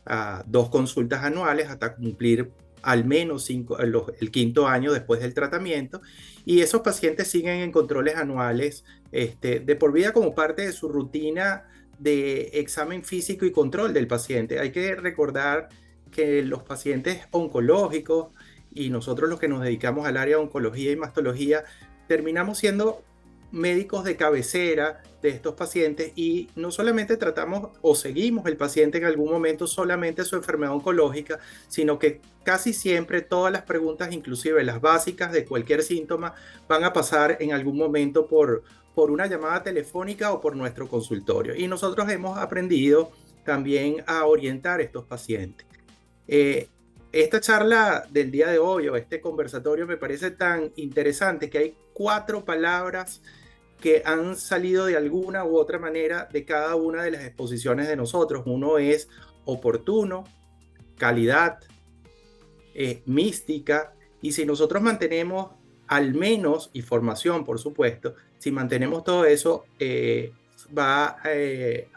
a 2 consultas anuales hasta cumplir al menos el 5.º año después del tratamiento, y esos pacientes siguen en controles anuales de por vida como parte de su rutina de examen físico y control del paciente. Hay que recordar que los pacientes oncológicos y nosotros los que nos dedicamos al área de oncología y mastología terminamos siendo médicos de cabecera de estos pacientes, y no solamente tratamos o seguimos el paciente en algún momento solamente su enfermedad oncológica, sino que casi siempre todas las preguntas, inclusive las básicas de cualquier síntoma, van a pasar en algún momento por una llamada telefónica o por nuestro consultorio. Y nosotros hemos aprendido también a orientar a estos pacientes. Esta charla del día de hoy o este conversatorio me parece tan interesante que hay 4 palabras que han salido de alguna u otra manera de cada una de las exposiciones de nosotros. Uno es oportuno, calidad, mística, y si nosotros mantenemos al menos, y formación por supuesto, si mantenemos todo eso, va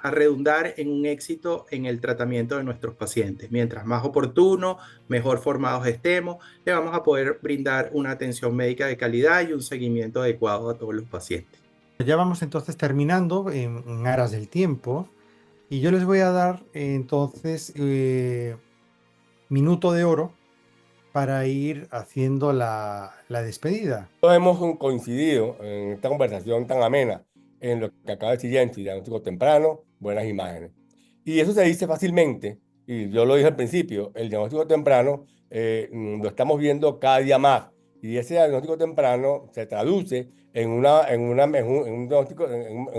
a redundar en un éxito en el tratamiento de nuestros pacientes. Mientras más oportuno, mejor formados estemos, le vamos a poder brindar una atención médica de calidad y un seguimiento adecuado a todos los pacientes. Ya vamos entonces terminando en aras del tiempo, y yo les voy a dar entonces minuto de oro para ir haciendo la despedida. Todos hemos coincidido en esta conversación tan amena en lo que acaba de decir Jensi: diagnóstico temprano, buenas imágenes. Y eso se dice fácilmente, y yo lo dije al principio, el diagnóstico temprano lo estamos viendo cada día más, y ese diagnóstico temprano se traduce en un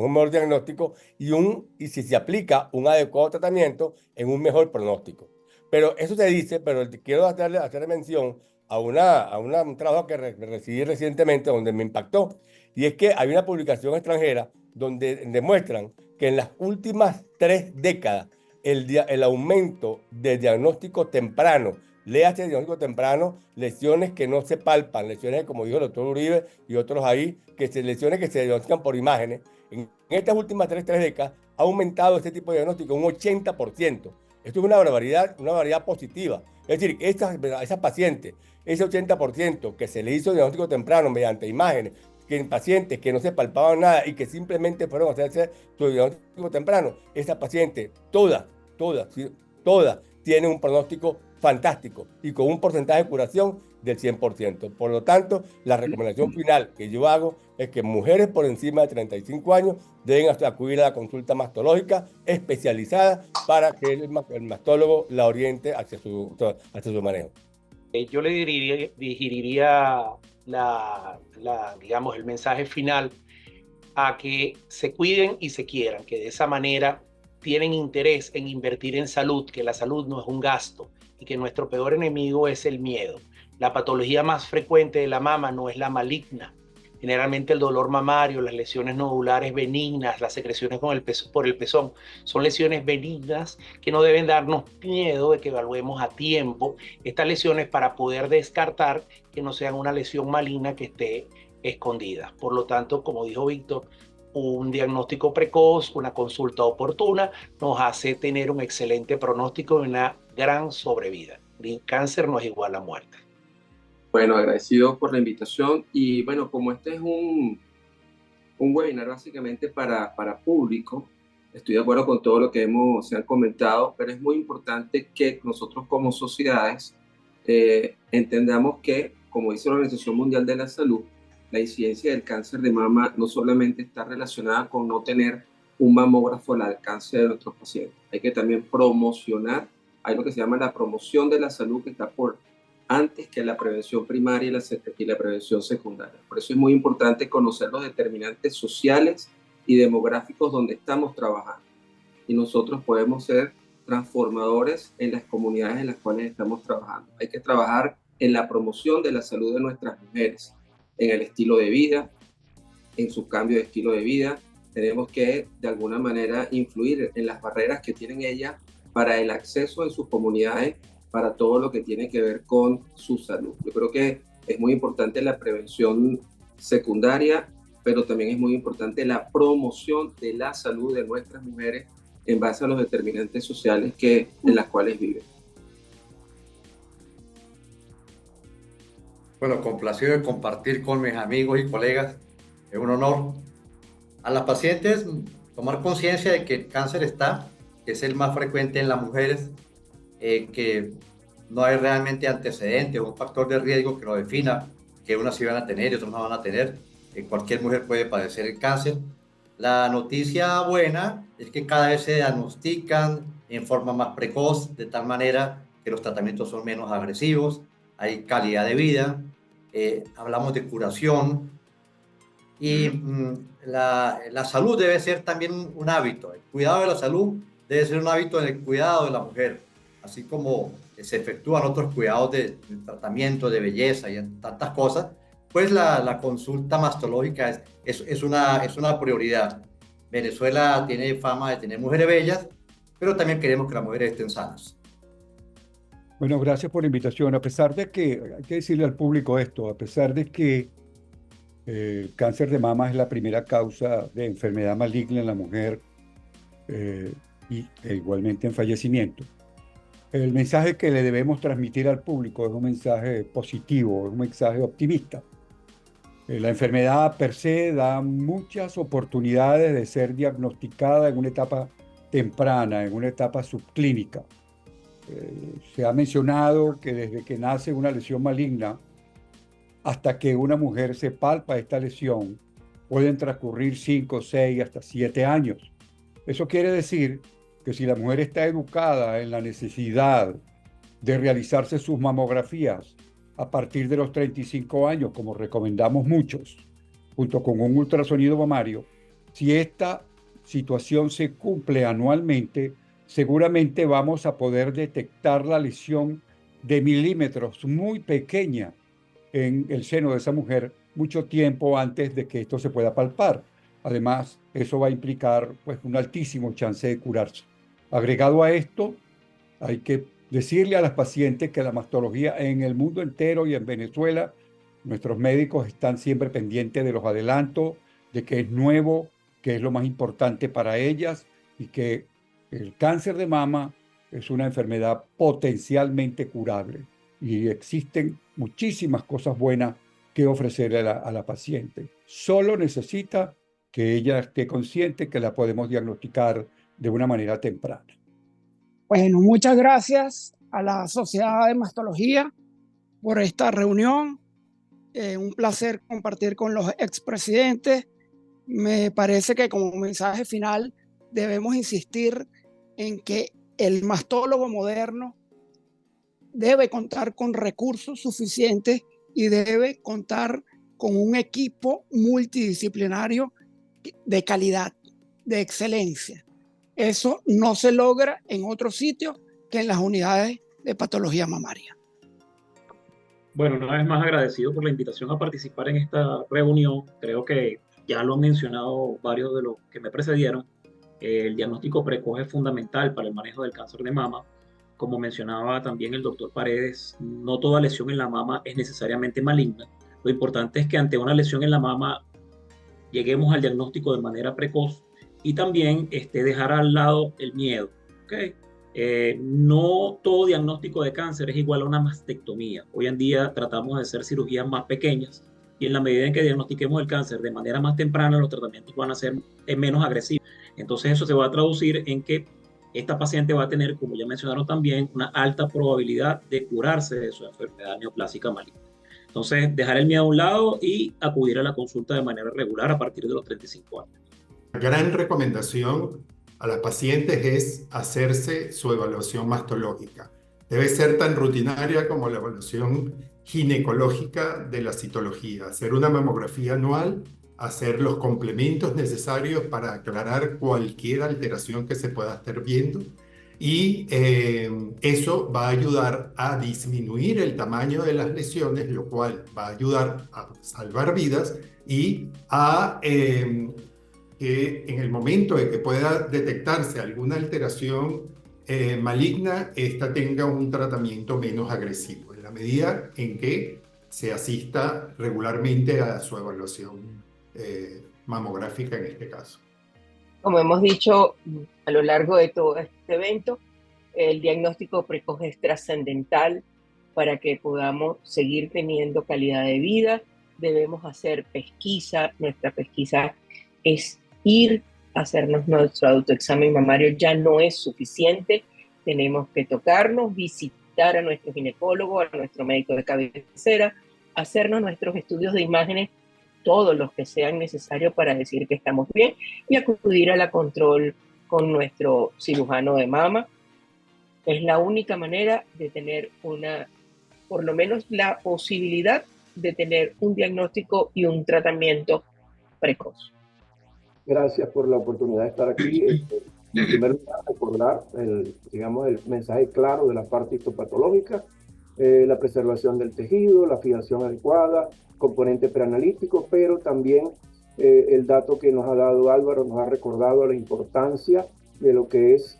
mejor diagnóstico y si se aplica un adecuado tratamiento, en un mejor pronóstico. Pero eso se dice, pero quiero hacer mención a un trabajo que recibí recientemente donde me impactó, y es que hay una publicación extranjera donde demuestran que en las últimas 3 décadas el aumento de diagnóstico temprano, léase diagnóstico temprano, lesiones que no se palpan, lesiones como dijo el doctor Uribe y otros ahí, lesiones que se diagnostican por imágenes, en estas últimas 3 décadas ha aumentado este tipo de diagnóstico un 80%. Esto es una barbaridad positiva. Es decir, esas pacientes, ese 80% que se le hizo diagnóstico temprano mediante imágenes, que en pacientes que no se palpaban nada y que simplemente fueron a hacerse su diagnóstico temprano, esas pacientes, todas tienen un pronóstico fantástico y con un porcentaje de curación del 100%. Por lo tanto, la recomendación final que yo hago es que mujeres por encima de 35 años deben acudir a la consulta mastológica especializada para que el mastólogo la oriente hacia su manejo. Yo le dirigiría digamos, el mensaje final a que se cuiden y se quieran, que de esa manera tienen interés en invertir en salud, que la salud no es un gasto y que nuestro peor enemigo es el miedo. La patología más frecuente de la mama no es la maligna. Generalmente el dolor mamario, las lesiones nodulares benignas, las secreciones por el pezón, son lesiones benignas que no deben darnos miedo de que evaluemos a tiempo estas lesiones para poder descartar que no sean una lesión maligna que esté escondida. Por lo tanto, como dijo Víctor, un diagnóstico precoz, una consulta oportuna, nos hace tener un excelente pronóstico y una gran sobrevida. El cáncer no es igual a muerte. Bueno, agradecido por la invitación, y bueno, como este es un webinar básicamente para público, estoy de acuerdo con todo lo que se han comentado, pero es muy importante que nosotros como sociedades entendamos que, como dice la Organización Mundial de la Salud, la incidencia del cáncer de mama no solamente está relacionada con no tener un mamógrafo al alcance de nuestros pacientes, hay que también promocionar, hay lo que se llama la promoción de la salud, que está por antes que la prevención primaria y la prevención secundaria. Por eso es muy importante conocer los determinantes sociales y demográficos donde estamos trabajando. Y nosotros podemos ser transformadores en las comunidades en las cuales estamos trabajando. Hay que trabajar en la promoción de la salud de nuestras mujeres, en el estilo de vida, en su cambio de estilo de vida. Tenemos que, de alguna manera, influir en las barreras que tienen ellas para el acceso en sus comunidades, para todo lo que tiene que ver con su salud. Yo creo que es muy importante la prevención secundaria, pero también es muy importante la promoción de la salud de nuestras mujeres en base a los determinantes sociales en las cuales viven. Bueno, complacido de compartir con mis amigos y colegas, es un honor. A las pacientes, tomar conciencia de que el cáncer está, que es el más frecuente en las mujeres, que no hay realmente antecedentes o un factor de riesgo que lo defina, que unas sí van a tener y otras no van a tener. Cualquier mujer puede padecer el cáncer. La noticia buena es que cada vez se diagnostican en forma más precoz, de tal manera que los tratamientos son menos agresivos, hay calidad de vida, hablamos de curación y la salud debe ser también un hábito. El cuidado de la salud debe ser un hábito en el cuidado de la mujer, así como se efectúan otros cuidados de tratamiento, de belleza y tantas cosas, pues la consulta mastológica es una prioridad. Venezuela tiene fama de tener mujeres bellas, pero también queremos que las mujeres estén sanas. Bueno, gracias por la invitación. A pesar de que, hay que decirle al público esto, a pesar de que el cáncer de mama es la primera causa de enfermedad maligna en la mujer e igualmente en fallecimiento, el mensaje que le debemos transmitir al público es un mensaje positivo, es un mensaje optimista. La enfermedad per se da muchas oportunidades de ser diagnosticada en una etapa temprana, en una etapa subclínica. Se ha mencionado que desde que nace una lesión maligna hasta que una mujer se palpa esta lesión, pueden transcurrir 5, 6, hasta 7 años. Eso quiere decir que si la mujer está educada en la necesidad de realizarse sus mamografías a partir de los 35 años, como recomendamos muchos, junto con un ultrasonido mamario, si esta situación se cumple anualmente, seguramente vamos a poder detectar la lesión de milímetros muy pequeña en el seno de esa mujer mucho tiempo antes de que esto se pueda palpar. Además, eso va a implicar pues, un altísimo chance de curarse. Agregado a esto, hay que decirle a las pacientes que la mastología en el mundo entero y en Venezuela, nuestros médicos están siempre pendientes de los adelantos, de que es nuevo, que es lo más importante para ellas y que el cáncer de mama es una enfermedad potencialmente curable y existen muchísimas cosas buenas que ofrecerle a la paciente. Solo necesita que ella esté consciente que la podemos diagnosticar de una manera temprana. Bueno, muchas gracias a la Sociedad de Mastología por esta reunión. Un placer compartir con los expresidentes. Me parece que como mensaje final debemos insistir en que el mastólogo moderno debe contar con recursos suficientes y debe contar con un equipo multidisciplinario de calidad, de excelencia. Eso no se logra en otros sitios que en las unidades de patología mamaria. Bueno, una vez más agradecido por la invitación a participar en esta reunión. Creo que ya lo han mencionado varios de los que me precedieron. El diagnóstico precoz es fundamental para el manejo del cáncer de mama. Como mencionaba también el doctor Paredes, no toda lesión en la mama es necesariamente maligna. Lo importante es que ante una lesión en la mama lleguemos al diagnóstico de manera precoz y también dejar al lado el miedo. ¿Okay? No todo diagnóstico de cáncer es igual a una mastectomía. Hoy en día tratamos de hacer cirugías más pequeñas y en la medida en que diagnostiquemos el cáncer de manera más temprana, los tratamientos van a ser menos agresivos. Entonces eso se va a traducir en que esta paciente va a tener, como ya mencionaron también, una alta probabilidad de curarse de su enfermedad neoplásica maligna. Entonces, dejar el miedo a un lado y acudir a la consulta de manera regular a partir de los 35 años. La gran recomendación a las pacientes es hacerse su evaluación mastológica. Debe ser tan rutinaria como la evaluación ginecológica de la citología. Hacer una mamografía anual, hacer los complementos necesarios para aclarar cualquier alteración que se pueda estar viendo y eso va a ayudar a disminuir el tamaño de las lesiones, lo cual va a ayudar a salvar vidas y a que en el momento de que pueda detectarse alguna alteración maligna, esta tenga un tratamiento menos agresivo, en la medida en que se asista regularmente a su evaluación mamográfica en este caso. Como hemos dicho a lo largo de todo este evento, el diagnóstico precoz es trascendental para que podamos seguir teniendo calidad de vida. Debemos hacer pesquisa. Nuestra pesquisa es ir a hacernos nuestro autoexamen mamario. Ya no es suficiente. Tenemos que tocarnos, visitar a nuestro ginecólogo, a nuestro médico de cabecera, hacernos nuestros estudios de imágenes, todos los que sean necesarios para decir que estamos bien, y acudir a la control con nuestro cirujano de mama. Es la única manera de tener por lo menos la posibilidad de tener un diagnóstico y un tratamiento precoz. Gracias por la oportunidad de estar aquí. En primer lugar, recordar el mensaje claro de la parte histopatológica, la preservación del tejido, la fijación adecuada, componente preanalítico, pero también el dato que nos ha dado Álvaro nos ha recordado la importancia de lo que es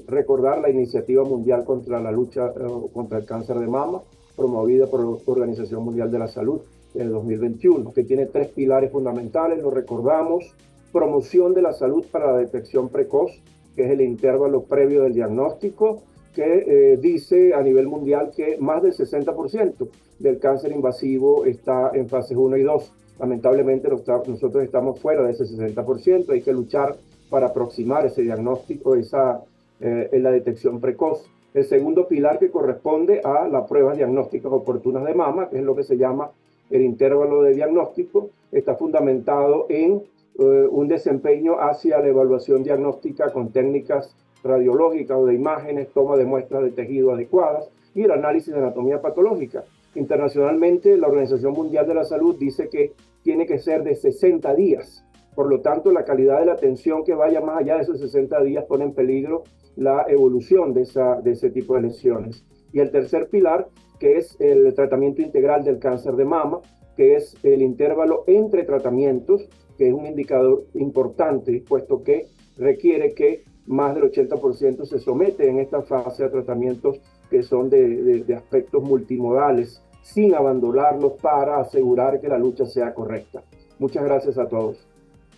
recordar la iniciativa mundial contra la lucha contra el cáncer de mama, promovida por la Organización Mundial de la Salud en el 2021, que tiene 3 pilares fundamentales, lo recordamos: promoción de la salud para la detección precoz, que es el intervalo previo del diagnóstico, que dice a nivel mundial que más del 60% del cáncer invasivo está en fases 1 y 2. Lamentablemente nosotros estamos fuera de ese 60%, hay que luchar para aproximar ese diagnóstico, en la detección precoz. El segundo pilar, que corresponde a las pruebas diagnósticas oportunas de mama, que es lo que se llama el intervalo de diagnóstico, está fundamentado en un desempeño hacia la evaluación diagnóstica con técnicas radiológicas o de imágenes, toma de muestras de tejido adecuadas y el análisis de anatomía patológica. Internacionalmente, la Organización Mundial de la Salud dice que tiene que ser de 60 días. Por lo tanto, la calidad de la atención que vaya más allá de esos 60 días pone en peligro la evolución de ese tipo de lesiones. Y el tercer pilar, que es el tratamiento integral del cáncer de mama, que es el intervalo entre tratamientos, que es un indicador importante, puesto que requiere que más del 80% se somete en esta fase a tratamientos que son de aspectos multimodales, sin abandonarlos, para asegurar que la lucha sea correcta. Muchas gracias a todos.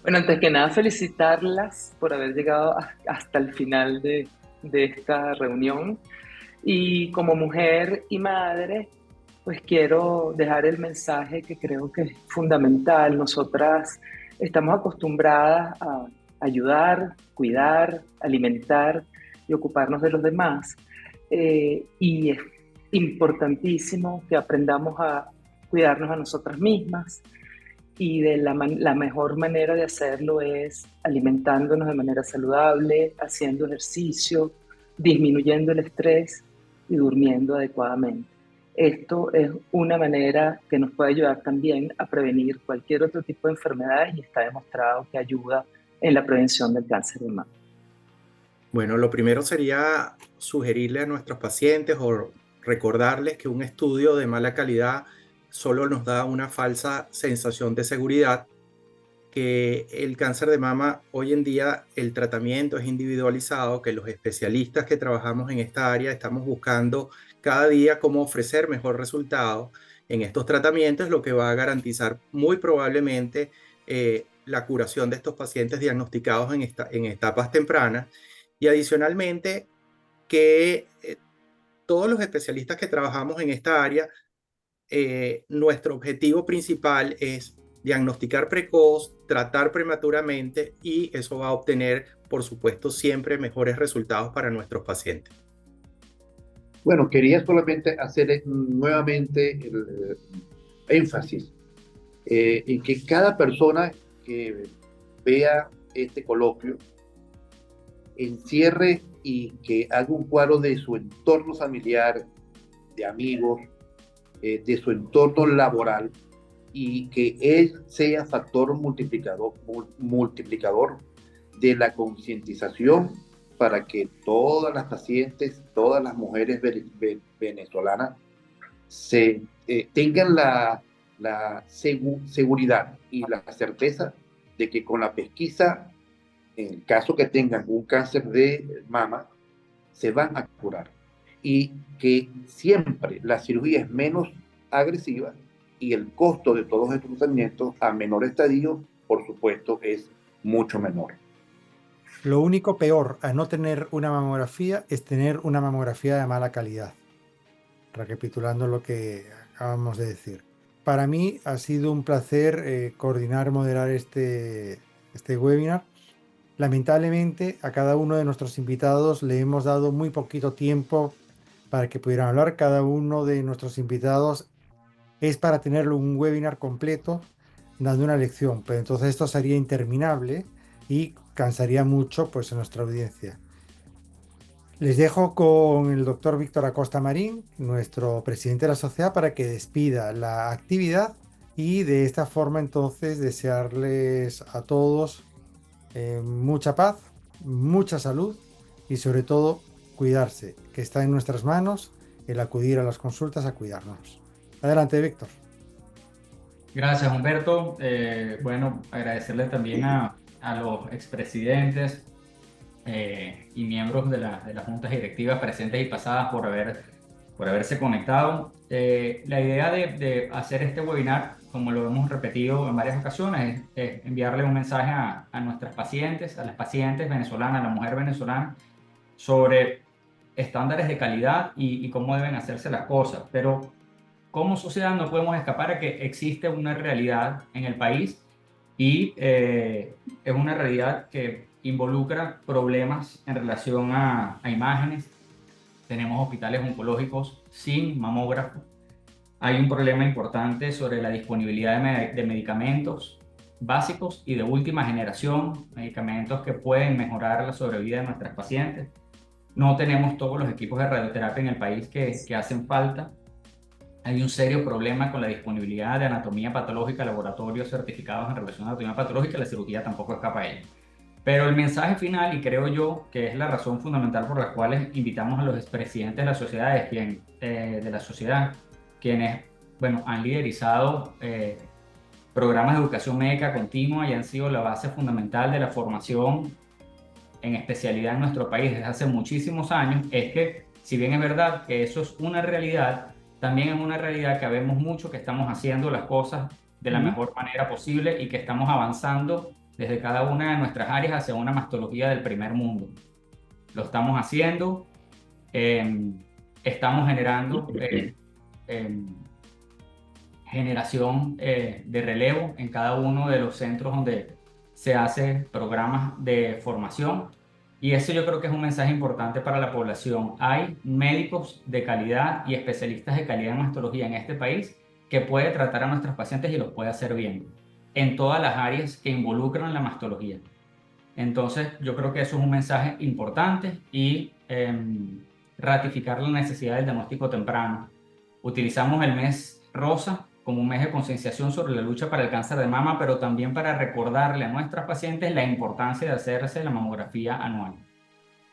Bueno, antes que nada, felicitarlas por haber llegado hasta el final de esta reunión. Y como mujer y madre, pues quiero dejar el mensaje que creo que es fundamental. Nosotras estamos acostumbradas a ayudar, cuidar, alimentar y ocuparnos de los demás. Y es importantísimo que aprendamos a cuidarnos a nosotras mismas. Y la mejor manera de hacerlo es alimentándonos de manera saludable, haciendo ejercicio, disminuyendo el estrés y durmiendo adecuadamente. Esto es una manera que nos puede ayudar también a prevenir cualquier otro tipo de enfermedades y está demostrado que ayuda en la prevención del cáncer de mama. Bueno, lo primero sería sugerirle a nuestros pacientes o recordarles que un estudio de mala calidad solo nos da una falsa sensación de seguridad, que el cáncer de mama hoy en día el tratamiento es individualizado, que los especialistas que trabajamos en esta área estamos buscando cada día cómo ofrecer mejor resultado en estos tratamientos, lo que va a garantizar muy probablemente la curación de estos pacientes diagnosticados en etapas tempranas. Y adicionalmente que todos los especialistas que trabajamos en esta área, nuestro objetivo principal es diagnosticar precoz, tratar prematuramente, y eso va a obtener, por supuesto, siempre mejores resultados para nuestros pacientes. Bueno, quería solamente hacer nuevamente el énfasis en que cada persona que vea este coloquio encierre y que haga un cuadro de su entorno familiar, de amigos, de su entorno laboral, y que él sea factor multiplicador de la concientización para que todas las pacientes, todas las mujeres venezolanas tengan la seguridad y la certeza de que con la pesquisa, en el caso que tengan un cáncer de mama, se van a curar y que siempre la cirugía es menos agresiva y el costo de todos estos tratamientos a menor estadio, por supuesto, es mucho menor. Lo único peor a no tener una mamografía es tener una mamografía de mala calidad. Recapitulando lo que acabamos de decir. Para mí ha sido un placer coordinar, moderar este webinar. Lamentablemente a cada uno de nuestros invitados le hemos dado muy poquito tiempo para que pudieran hablar. Cada uno de nuestros invitados es para tenerlo un webinar completo dando una lección, pero entonces esto sería interminable y cansaría mucho pues a nuestra audiencia. Les dejo con el doctor Víctor Acosta Marín, nuestro presidente de la sociedad, para que despida la actividad y de esta forma entonces desearles a todos mucha paz, mucha salud y sobre todo cuidarse, que está en nuestras manos el acudir a las consultas a cuidarnos. Adelante, Víctor. Gracias, Humberto. Bueno, agradecerle también a los expresidentes y miembros de las juntas directivas presentes y pasadas por haberse conectado. La idea de hacer este webinar, como lo hemos repetido en varias ocasiones, es enviarle un mensaje a nuestras pacientes, a las pacientes venezolanas, a la mujer venezolana, sobre estándares de calidad y cómo deben hacerse las cosas. Pero como sociedad no podemos escapar a que existe una realidad en el país y es una realidad que involucra problemas en relación a imágenes. Tenemos hospitales oncológicos sin mamógrafo. Hay un problema importante sobre la disponibilidad de medicamentos básicos y de última generación, medicamentos que pueden mejorar la sobrevida de nuestras pacientes. No tenemos todos los equipos de radioterapia en el país que hacen falta. Hay un serio problema con la disponibilidad de anatomía patológica, laboratorios certificados en relación a anatomía patológica, la cirugía tampoco escapa a ello. Pero el mensaje final, y creo yo que es la razón fundamental por la cual invitamos a los expresidentes de las sociedades, quienes bueno, han liderizado programas de educación médica continua y han sido la base fundamental de la formación en especialidad en nuestro país desde hace muchísimos años, es que si bien es verdad que eso es una realidad, también es una realidad que vemos mucho que estamos haciendo las cosas de la mejor manera posible y que estamos avanzando desde cada una de nuestras áreas hacia una mastología del primer mundo. Lo estamos haciendo, estamos generando generación de relevo en cada uno de los centros donde se hacen programas de formación. Y eso yo creo que es un mensaje importante para la población. Hay médicos de calidad y especialistas de calidad en mastología en este país que puede tratar a nuestros pacientes y los puede hacer bien en todas las áreas que involucran la mastología. Entonces yo creo que eso es un mensaje importante y ratificar la necesidad del diagnóstico temprano. Utilizamos el mes rosa como un mes de concienciación sobre la lucha para el cáncer de mama, pero también para recordarle a nuestras pacientes la importancia de hacerse la mamografía anual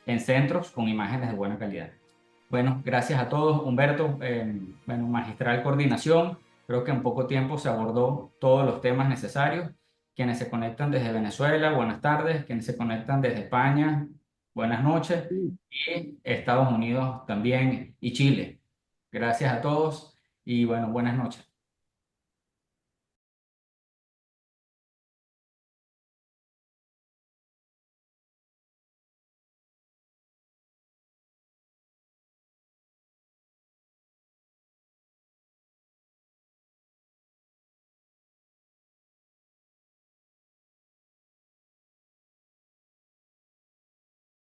en centros con imágenes de buena calidad. Bueno, gracias a todos. Humberto, bueno, magistral coordinación. Creo que en poco tiempo se abordó todos los temas necesarios. Quienes se conectan desde Venezuela, buenas tardes. Quienes se conectan desde España, buenas noches. Y Estados Unidos también y Chile. Gracias a todos y bueno, buenas noches.